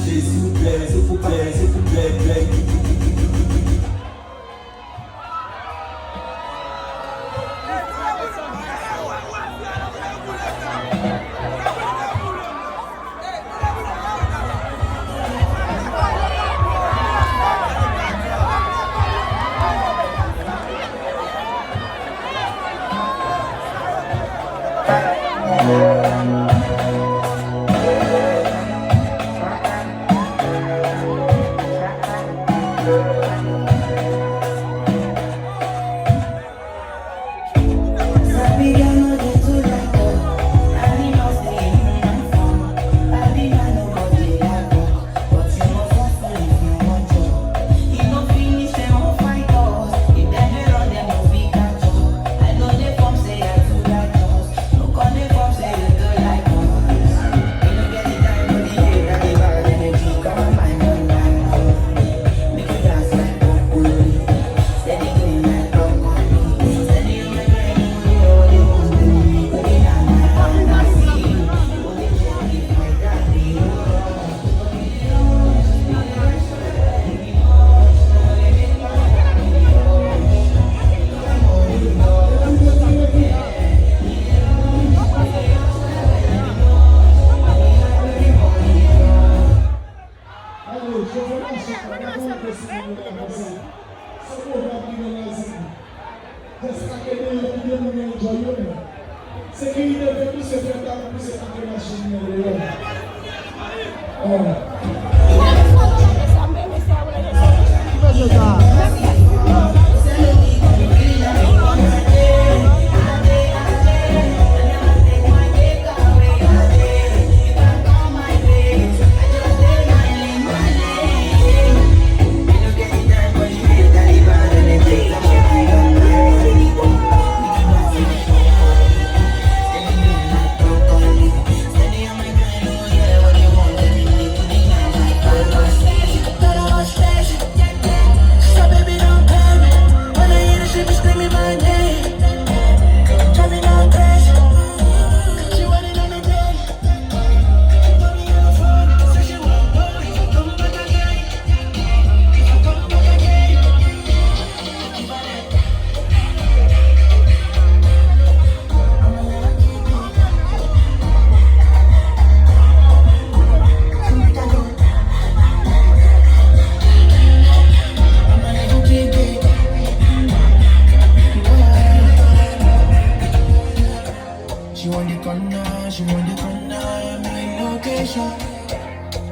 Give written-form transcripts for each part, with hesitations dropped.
s'il vous plaît, s'il vous plaît, s'il vous plaît.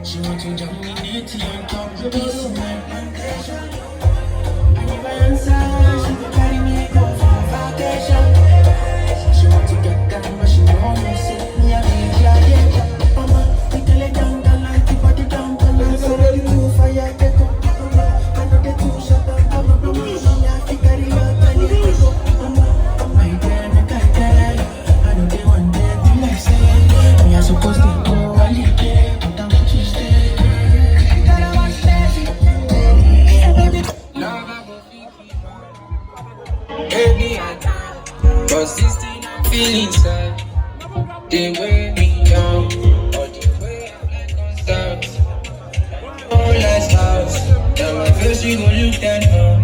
She want to jump in it on top of this my plantation. Whenever I answer, she go carry me go for vacation. She want to get down, but she don't know say me a big giant. Mama, we tell her down, down like the body down, down like so ready to fire, take up. I know they too shut up, I'm a promotion, I think I carry out a little go. Mama, my dear, make I tell you, I know they want that be like say, me I supposed to go a little bit, but I'm too stay. Baby, I can't, but still I'm feeling sad. They weigh me down, or the way I'm like on stars. Oh, last house, now my face you gon' look that now.